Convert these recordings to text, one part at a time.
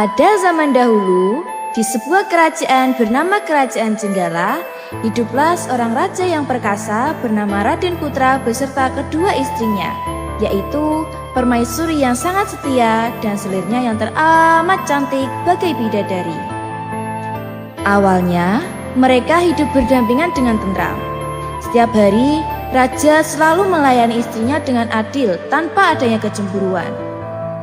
Pada zaman dahulu, di sebuah kerajaan bernama Kerajaan Jenggala, hiduplah seorang raja yang perkasa bernama Raden Putra beserta kedua istrinya, yaitu permaisuri yang sangat setia dan selirnya yang teramat cantik bagai bidadari. Awalnya, mereka hidup berdampingan dengan tentram. Setiap hari, raja selalu melayani istrinya dengan adil tanpa adanya kecemburuan.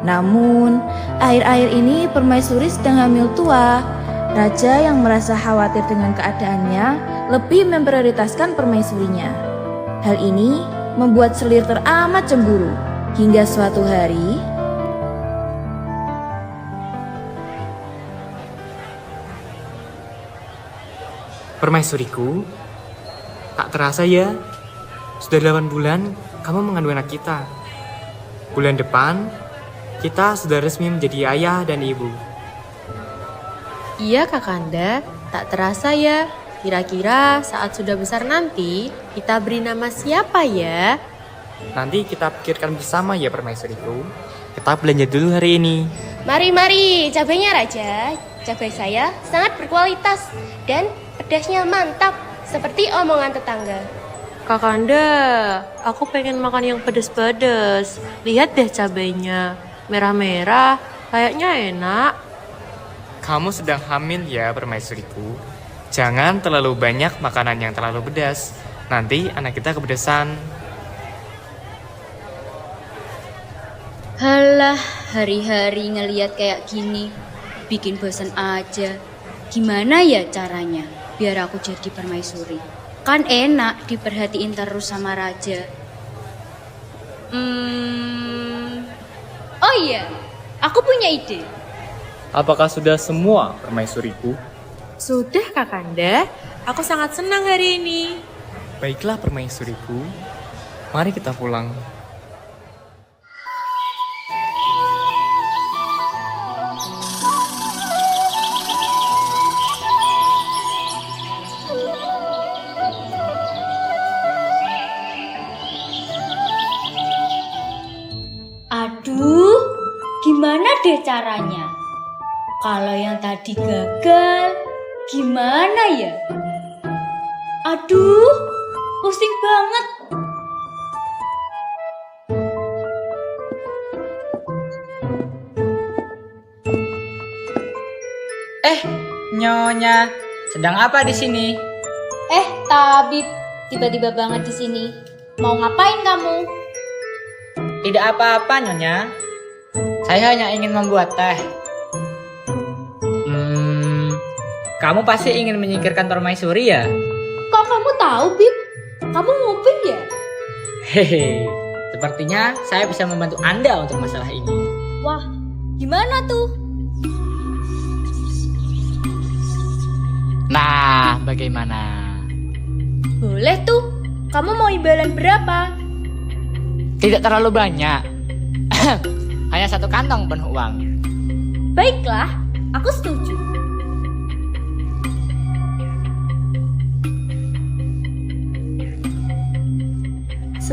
Namun, akhir-akhir ini permaisuri sedang hamil tua. Raja yang merasa khawatir dengan keadaannya lebih memprioritaskan permaisurinya. Hal ini membuat selir teramat cemburu. Hingga suatu hari, permaisuriku, tak terasa ya, sudah 8 bulan kamu mengandung anak kita. Bulan depan, kita sudah resmi menjadi ayah dan ibu. Iya Kakanda, tak terasa ya. Kira-kira saat sudah besar nanti, kita beri nama siapa ya? Nanti kita pikirkan bersama ya permaisuriku. Kita belanja dulu hari ini. Mari, cabainya Raja. Cabai saya sangat berkualitas dan pedasnya mantap, seperti omongan tetangga. Kakanda, aku pengen makan yang pedes-pedes. Lihat deh cabainya, merah-merah, kayaknya enak. Kamu sedang hamil ya permaisuriku. Jangan terlalu banyak makanan yang terlalu pedas. Nanti anak kita kepedesan. Halah, hari-hari ngeliat kayak gini, bikin bosan aja. Gimana ya caranya biar aku jadi permaisuri? Kan enak diperhatiin terus sama raja. Oh iya, aku punya ide. Apakah sudah semua permaisuriku? Sudah Kakanda, aku sangat senang hari ini. Baiklah permaisuriku, mari kita pulang. Aduh, gimana deh caranya? Kalau yang tadi gagal, gimana ya? Aduh, pusing banget. Nyonya, sedang apa di sini? Tabib, tiba-tiba banget di sini. Mau ngapain kamu? Tidak apa-apa, Nyonya. Saya hanya ingin membuat teh. Kamu pasti ingin menyingkirkan permaisuri ya? Kok kamu tahu, Bib? Kamu nguping ya? Hehe, sepertinya saya bisa membantu Anda untuk masalah ini. Wah, gimana tuh? Nah, bagaimana? Boleh tuh. Kamu mau imbalan berapa? Tidak terlalu banyak. Hanya 1 kantong penuh uang. Baiklah, aku setuju.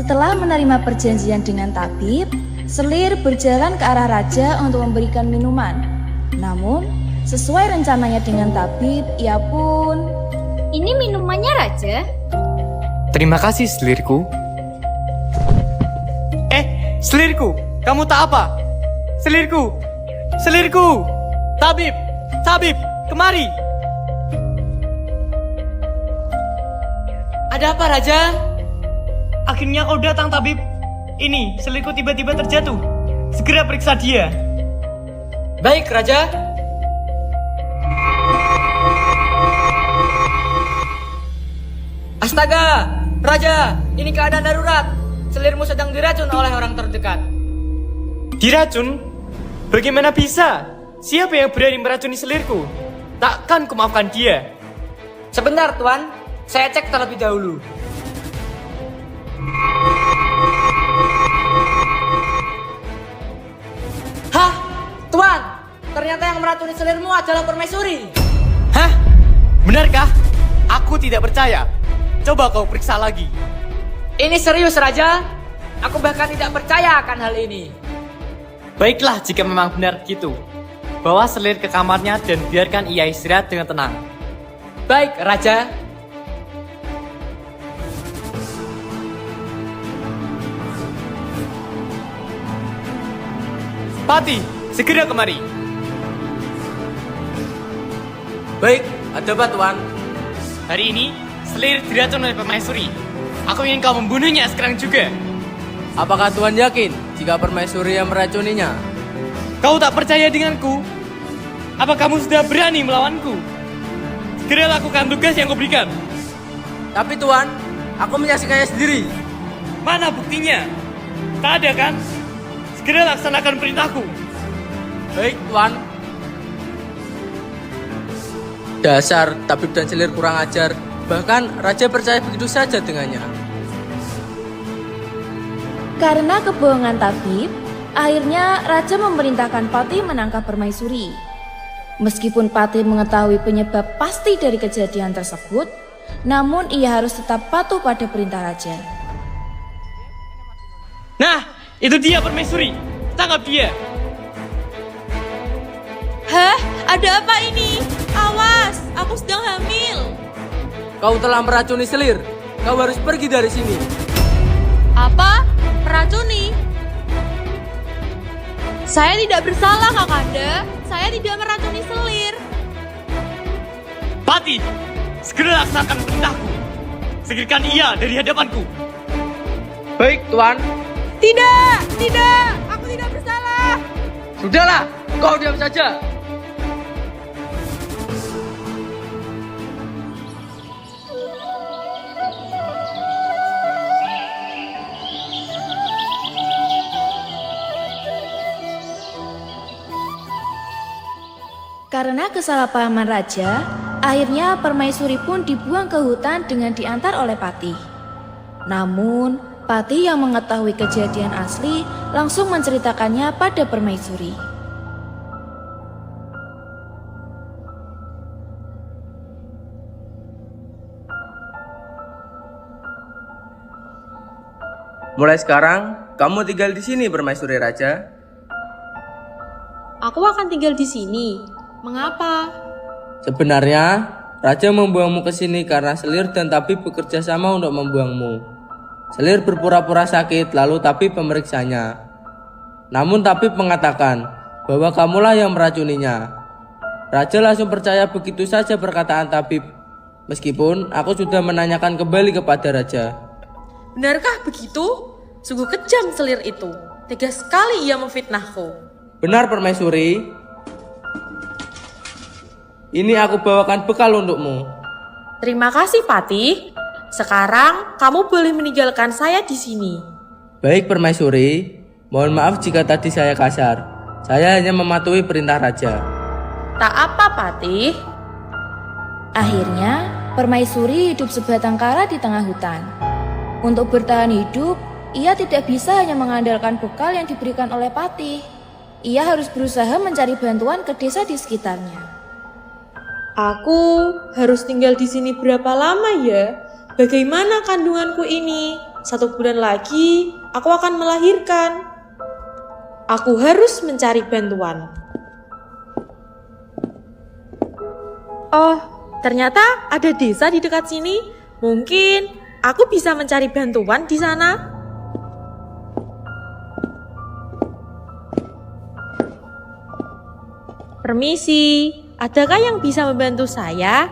setelah menerima perjanjian dengan tabib, selir berjalan ke arah raja untuk memberikan minuman. Namun, sesuai rencananya dengan tabib, ia pun... Ini minumannya, Raja. Terima kasih selirku. Selirku, kamu tak apa? Selirku, selirku. Tabib, tabib, kemari. Ada apa Raja? Akhirnya kau datang tabib. Ini selirku tiba-tiba terjatuh. Segera periksa dia. Baik Raja. Astaga, Raja, ini keadaan darurat. Selirmu sedang diracun oleh orang terdekat. Diracun? Bagaimana bisa? Siapa yang berani meracuni selirku? Takkan kumaafkan dia. Sebentar, Tuan. Saya cek terlebih dahulu. Hah? Tuan, ternyata yang meracuni selirmu adalah permaisuri. Hah? Benarkah? Aku tidak percaya. Coba kau periksa lagi. Ini serius, Raja. Aku bahkan tidak percaya akan hal ini. Baiklah jika memang benar gitu. bawa Selir ke kamarnya dan biarkan ia istirahat dengan tenang. Baik, Raja. Pati, segera kemari. Baik, ada apa Tuan? Hari ini, Selir diracun oleh permaisuri. Aku ingin kau membunuhnya sekarang juga. Apakah Tuan yakin jika permaisuri yang meracuninya? Kau tak percaya denganku? Apa kamu sudah berani melawanku? Segera lakukan tugas yang kuberikan. Tapi Tuan, aku menyaksikannya sendiri. Mana buktinya? Tak ada kan? Segera laksanakan perintahku. Baik Tuan. Dasar tabib dan Selir kurang ajar. Bahkan Raja percaya begitu saja dengannya. Karena kebohongan tabib, akhirnya Raja memerintahkan Patih menangkap permaisuri. Meskipun Patih mengetahui penyebab pasti dari kejadian tersebut, namun ia harus tetap patuh pada perintah Raja. Nah, itu dia permaisuri. Tangkap dia. Hah? Ada apa ini? Awas, aku sedang hamil. Kau telah meracuni Selir. Kau harus pergi dari sini. Apa? Meracuni? Saya tidak bersalah, Kakanda. Saya tidak meracuni Selir. Pati, segera laksanakan perintahku. Singkirkan ia dari hadapanku. Baik Tuan. Tidak, aku tidak bersalah. Sudahlah, kau diam saja. Karena kesalahpahaman Raja, akhirnya permaisuri pun dibuang ke hutan dengan diantar oleh Patih. Namun, Patih yang mengetahui kejadian asli langsung menceritakannya pada permaisuri. Mulai sekarang, kamu tinggal di sini permaisuri Raja. Aku akan tinggal di sini. Mengapa? Sebenarnya, Raja membuangmu ke sini karena Selir dan tabib bekerja sama untuk membuangmu. Selir berpura-pura sakit, lalu tabib memeriksanya. Namun tabib mengatakan bahwa kamulah yang meracuninya. Raja langsung percaya begitu saja perkataan tabib. Meskipun aku sudah menanyakan kembali kepada Raja. Benarkah begitu? Sungguh kejam Selir itu. Tega sekali ia memfitnahku. Benar permaisuri. Ini aku bawakan bekal untukmu. Terima kasih, Patih. Sekarang kamu boleh meninggalkan saya di sini. Baik permaisuri, mohon maaf jika tadi saya kasar. Saya hanya mematuhi perintah Raja. Tak apa, Patih. Akhirnya, permaisuri hidup sebatang kara di tengah hutan. Untuk bertahan hidup, ia tidak bisa hanya mengandalkan bekal yang diberikan oleh Patih. Ia harus berusaha mencari bantuan ke desa di sekitarnya. Aku harus tinggal di sini berapa lama ya? Bagaimana kandunganku ini? 1 bulan lagi aku akan melahirkan. Aku harus mencari bantuan. Oh, ternyata ada desa di dekat sini. Mungkin aku bisa mencari bantuan di sana. Permisi, adakah yang bisa membantu saya?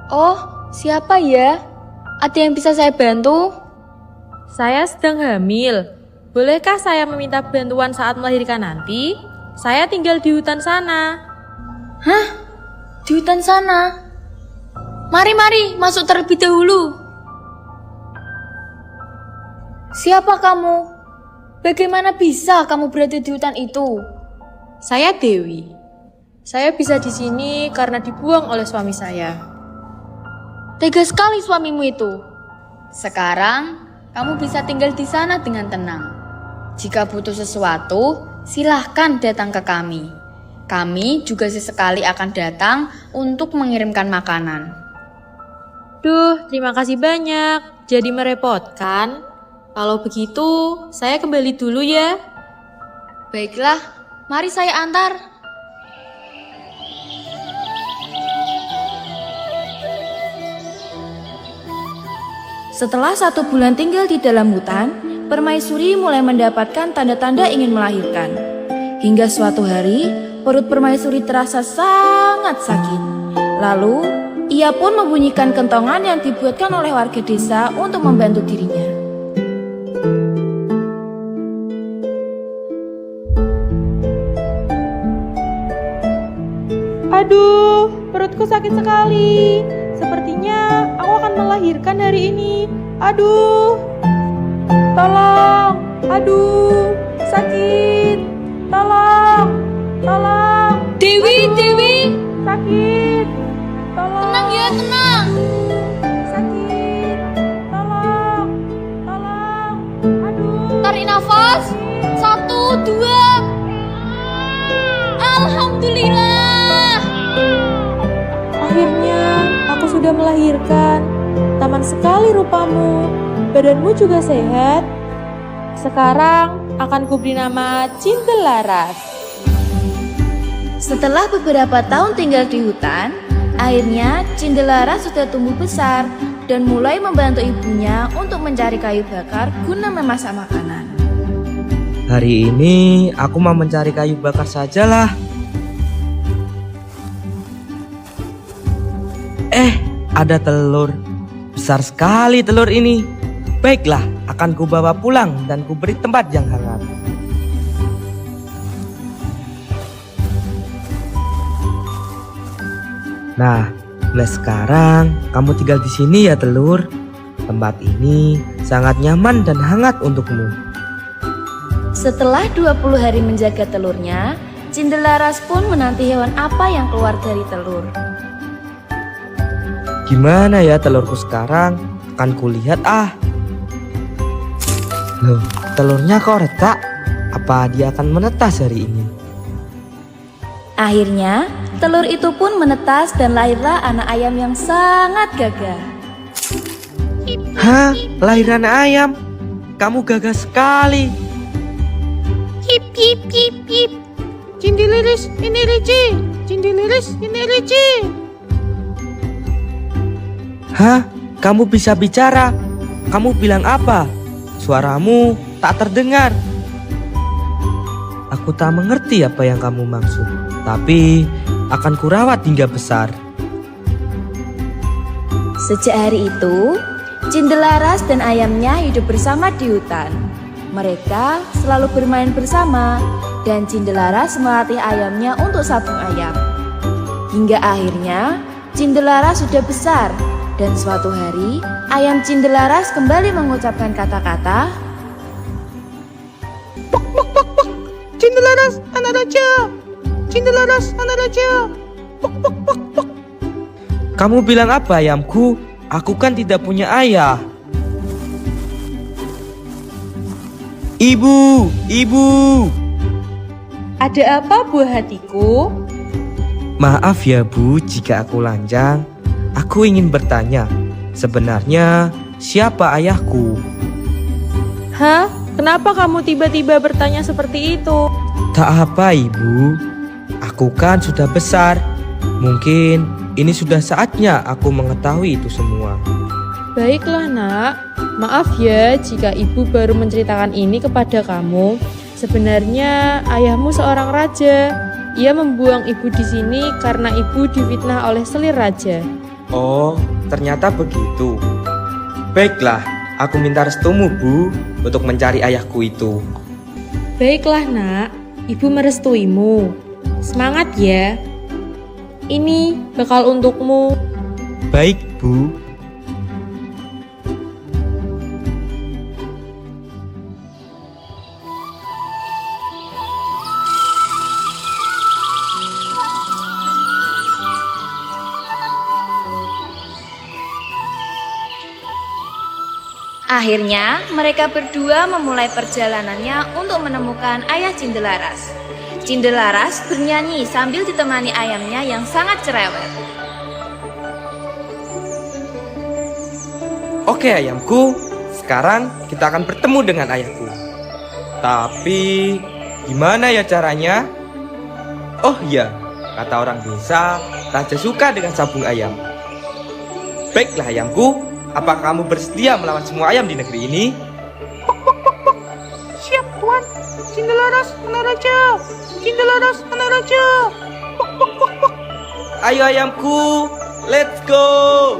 Oh, siapa ya? Ada yang bisa saya bantu? Saya sedang hamil. Bolehkah saya meminta bantuan saat melahirkan nanti? Saya tinggal di hutan sana. Hah? Di hutan sana? Mari, masuk terlebih dahulu. Siapa kamu? Bagaimana bisa kamu berada di hutan itu? Saya Dewi. Saya bisa di sini karena dibuang oleh suami saya. Tega sekali suamimu itu. Sekarang, kamu bisa tinggal di sana dengan tenang. Jika butuh sesuatu, silahkan datang ke kami. Kami juga sesekali akan datang untuk mengirimkan makanan. Duh, terima kasih banyak. Jadi merepotkan. Kalau begitu, saya kembali dulu ya. Baiklah, mari saya antar. Setelah 1 bulan tinggal di dalam hutan, Permaisuri mulai mendapatkan tanda-tanda ingin melahirkan. Hingga suatu hari, perut Permaisuri terasa sangat sakit. Lalu, ia pun membunyikan kentongan yang dibuatkan oleh warga desa untuk membantu dirinya. Aduh, perutku sakit sekali. Sepertinya aku akan melahirkan hari ini. Aduh, tolong. Aduh, sakit. Tolong, tolong. Dewi, Aduh, Dewi. sakit. Tolong. Tenang ya, tenang. Sakit. Tolong, tolong. Aduh. Tarik nafas. 1, 2. Alhamdulillah. Akhirnya aku sudah melahirkan. Taman sekali rupamu. Badanmu juga sehat. Sekarang akan kuberi nama Cindelaras. Setelah beberapa tahun tinggal di hutan, akhirnya Cindelaras sudah tumbuh besar dan mulai membantu ibunya untuk mencari kayu bakar guna memasak makanan. Hari ini aku mau mencari kayu bakar sajalah. Ada telur. Besar sekali telur ini. Baiklah, akan kubawa pulang dan kuberi tempat yang hangat. Nah, mulai sekarang kamu tinggal di sini ya telur. Tempat ini sangat nyaman dan hangat untukmu. Setelah 20 hari menjaga telurnya, Cindelaras pun menanti hewan apa yang keluar dari telur. Gimana ya telurku sekarang? Akan kulihat ah. Loh, telurnya kok retak? Apa dia akan menetas hari ini? Akhirnya, telur itu pun menetas dan lahirlah anak ayam yang sangat gagah. Hah? Lahiran ayam? Kamu gagah sekali. Hip hip hip hip. Cindeliris ini Reci. Cindeliris ini Reci. Hah? Kamu bisa bicara? Kamu bilang apa? Suaramu tak terdengar. Aku tak mengerti apa yang kamu maksud. Tapi akan kurawat hingga besar. Sejak hari itu, Cindelaras dan ayamnya hidup bersama di hutan. Mereka selalu bermain bersama dan Cindelaras melatih ayamnya untuk sabung ayam. Hingga akhirnya Cindelaras sudah besar dan suatu hari ayam Cindelaras kembali mengucapkan kata-kata, Cindelaras anak raja. Cindelaras anak raja. Pok pok pok pok. Kamu bilang apa ayamku? Aku kan tidak punya ayah. Ibu, ibu. Ada apa buah hatiku? Maaf ya Bu jika aku lanjang. Aku ingin bertanya, sebenarnya siapa ayahku? Hah? Kenapa kamu tiba-tiba bertanya seperti itu? Tak apa Ibu, aku kan sudah besar. Mungkin ini sudah saatnya aku mengetahui itu semua. Baiklah nak, maaf ya jika ibu baru menceritakan ini kepada kamu. Sebenarnya ayahmu seorang raja. Ia membuang ibu di sini karena ibu difitnah oleh selir raja. Oh, ternyata begitu. Baiklah, aku minta restumu Bu untuk mencari ayahku itu. Baiklah nak, ibu merestuimu. Semangat ya. Ini bekal untukmu. Baik Bu. Akhirnya, mereka berdua memulai perjalanannya untuk menemukan ayah Cindelaras. Cindelaras bernyanyi sambil ditemani ayamnya yang sangat cerewet. Oke ayamku, sekarang kita akan bertemu dengan ayahku. Tapi gimana ya caranya? Oh iya, kata orang desa, raja suka dengan sabung ayam. Baiklah ayamku, apakah kamu bersedia melawan semua ayam di negeri ini? Siap, Tuan. Cindelaras, anak raja. Cindelaras, anak raja. Ayo ayamku, let's go!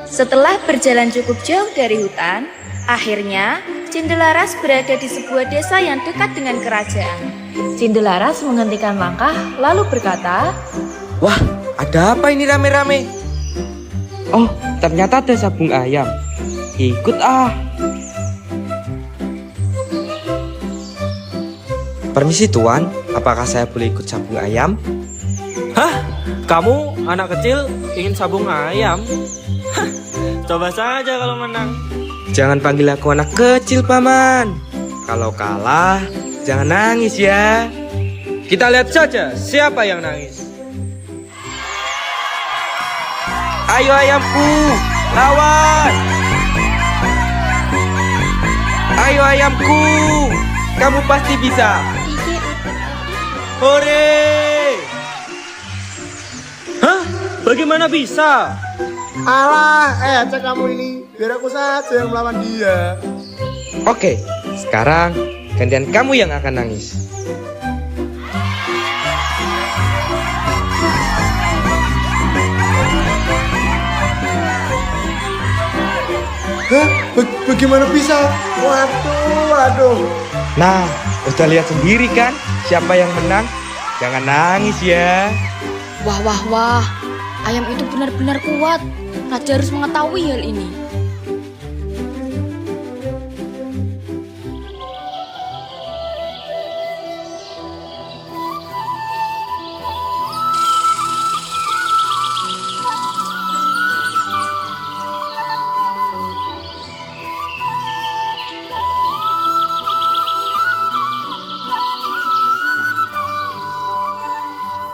Setelah berjalan cukup jauh dari hutan, akhirnya Cindelaras berada di sebuah desa yang dekat dengan kerajaan. Cindelaras menghentikan langkah lalu berkata, Wah, ada apa ini rame-rame? Oh, ternyata ada sabung ayam. Ikut ah. Permisi Tuan, apakah saya boleh ikut sabung ayam? Hah? Kamu anak kecil ingin sabung ayam? Hah, coba saja kalau menang. Jangan panggil aku anak kecil, Paman. Kalau kalah, jangan nangis ya. Kita lihat saja siapa yang nangis. Ayo ayamku, lawan. Ayo ayamku, kamu pasti bisa. Hore! Hah? Bagaimana bisa? Alah, cek kamu ini. Biar aku saja yang melawan dia. Oke, sekarang gantian kamu yang akan nangis. Hah? Bagaimana bisa? Waduh. Nah, udah lihat sendiri kan siapa yang menang? Jangan nangis ya. Wah. Ayam itu benar-benar kuat. Raja harus mengetahui hal ini.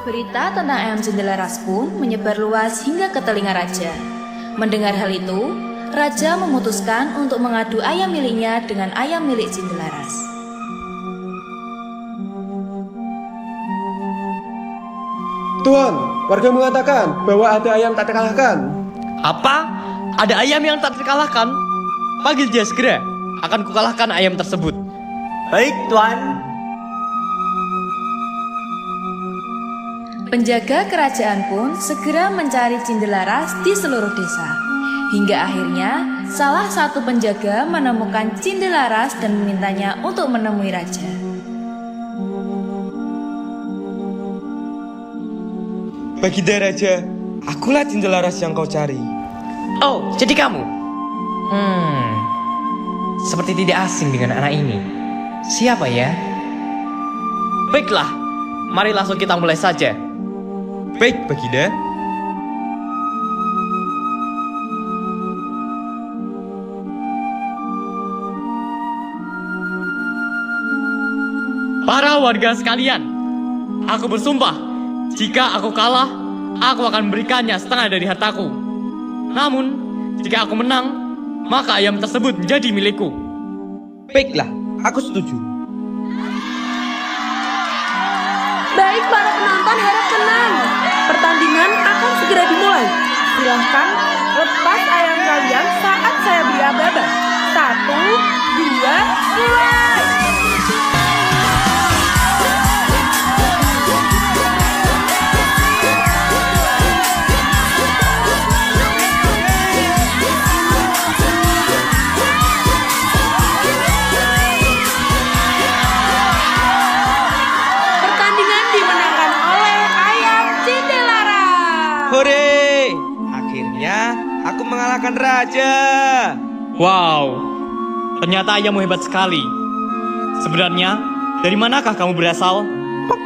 berita tentang ayam Cindelaras pun menyebar luas hingga ke telinga raja. Mendengar hal itu, raja memutuskan untuk mengadu ayam miliknya dengan ayam milik Cindelaras. Tuan, warga mengatakan bahwa ada ayam tak terkalahkan. Apa? Ada ayam yang tak terkalahkan? Panggil dia segera. Akan kukalahkan ayam tersebut. Baik, Tuan. Penjaga kerajaan pun segera mencari Cindelaras di seluruh desa. Hingga akhirnya salah satu penjaga menemukan Cindelaras dan memintanya untuk menemui raja. Baginda Raja, akulah Cindelaras yang kau cari. Oh, jadi kamu? Seperti tidak asing dengan anak ini. Siapa ya? Baiklah, mari langsung kita mulai saja. Baik, Baginda. Para warga sekalian, aku bersumpah, jika aku kalah, aku akan memberikannya setengah dari hartaku. Namun, jika aku menang, maka ayam tersebut menjadi milikku. Baiklah, aku setuju. Baik para penonton, harap tenang. Pertandingan akan segera dimulai. Silahkan lepas ayam kalian saat saya beri aba-aba. 1, 2, mulai! Hore! Akhirnya aku mengalahkan raja. Wow, ternyata ayammu hebat sekali. Sebenarnya, dari manakah kamu berasal? Pok.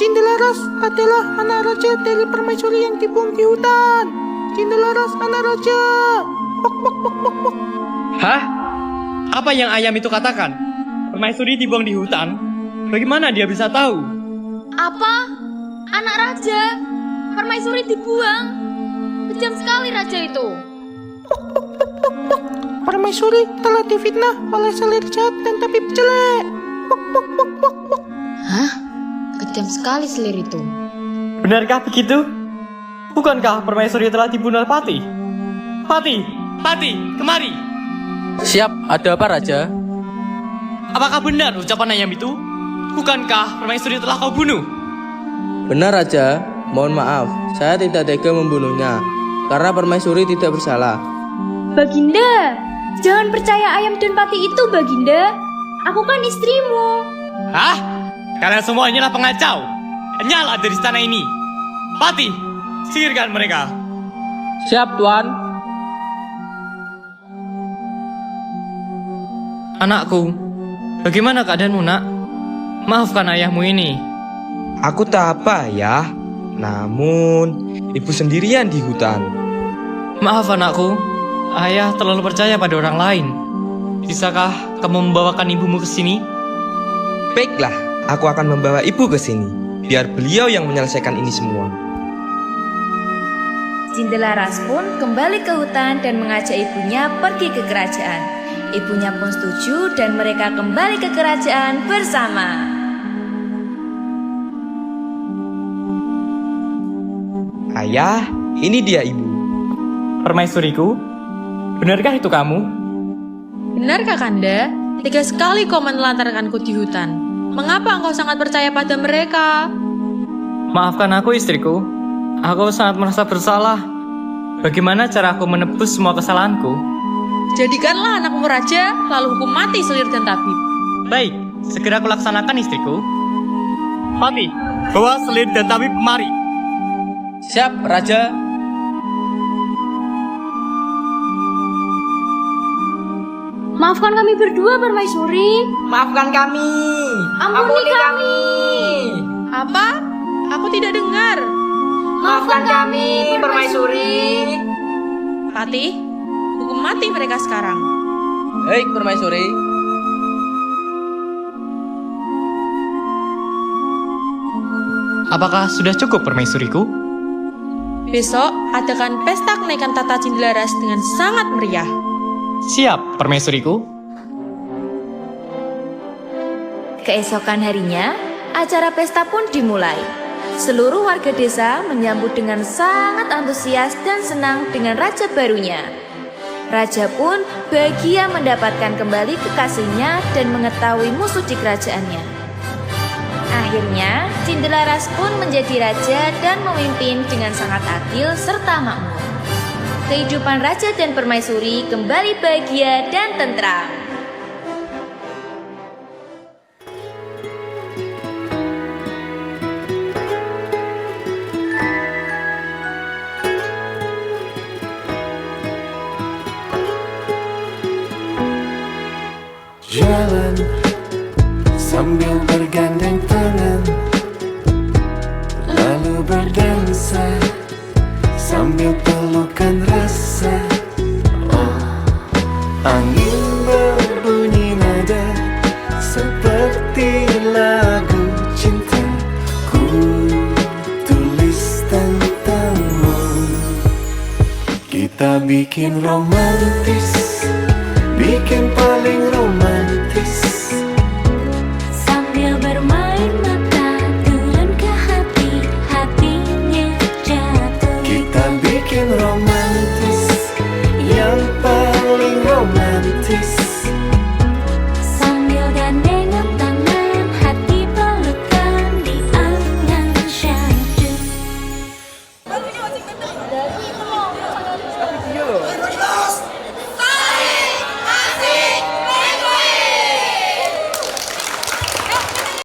Cindelaras adalah anak raja dari permaisuri yang dibuang di hutan. Cindelaras anak raja. Pok. Hah? Apa yang ayam itu katakan? Permaisuri dibuang di hutan? Bagaimana dia bisa tahu? Apa? Anak raja? Permaisuri dibuang? Kejam sekali raja itu. Permaisuri telah difitnah oleh selir jahat dan tabib jelek. Pok. Hah? Kejam sekali selir itu. Benarkah begitu? Bukankah permaisuri telah dibunuh Pati? Pati, kemari. Siap, ada apa Raja? Apakah benar ucapan ayam itu? Bukankah permaisuri telah kau bunuh? Benar Raja, mohon maaf, saya tidak tega membunuhnya karena permaisuri tidak bersalah. Baginda, jangan percaya ayam dan pati itu, Baginda. Aku kan istrimu. Hah? Kalian semua inilah pengacau. Nyala dari istana ini. Pati, singkirkan mereka. Siap, Tuan. Anakku, bagaimana keadaanmu, nak? Maafkan ayahmu ini. Aku tak apa ya. Namun, ibu sendirian di hutan. Maaf anakku, ayah terlalu percaya pada orang lain. Bisakah kamu membawakan ibumu ke sini? Baiklah, aku akan membawa ibu ke sini. Biar beliau yang menyelesaikan ini semua. Cindelaras pun kembali ke hutan dan mengajak ibunya pergi ke kerajaan. Ibunya pun setuju dan mereka kembali ke kerajaan bersama. Ayah, ini dia ibu. Permaisuriku, benarkah itu kamu? Benar Kakanda, tega sekali kau menelantarkanku di hutan. Mengapa engkau sangat percaya pada mereka? Maafkan aku istriku, aku sangat merasa bersalah. Bagaimana cara aku menebus semua kesalahanku? Jadikanlah anakmu raja, lalu hukum mati Selir dan Tabib. Baik, segera aku laksanakan istriku. Pati, bawa Selir dan Tabib kemari. Siap, Raja. Maafkan kami berdua, Permaisuri. Maafkan kami. Ampuni kami. Apa? Aku tidak dengar. Maafkan kami, Permaisuri. Patih, hukum mati mereka sekarang. Baik, Permaisuri. Apakah sudah cukup permaisuriku? Besok adakan pesta kenaikan tata Cindelaras dengan sangat meriah. Siap, permaisuriku. Keesokan harinya, acara pesta pun dimulai. Seluruh warga desa menyambut dengan sangat antusias dan senang dengan raja barunya. Raja pun bahagia mendapatkan kembali kekasihnya dan mengetahui musuh di kerajaannya. Akhirnya, Cindelaras pun menjadi raja dan memimpin dengan sangat adil serta makmur. Kehidupan raja dan permaisuri kembali bahagia dan tentram. Jalan sambil bergandeng tangan, lalu berdansa sambil pelukan rasa. Oh, angin berbunyi nada seperti lagu cinta. Ku tulis tentangmu. Kita bikin romantis, bikin paling romantis. Sambil bermain mata turun ke hati, hatinya jatuh. Kita bikin romantis, yang paling romantis. Sambil gandengan tangan, hati pelukan di angan syahdu.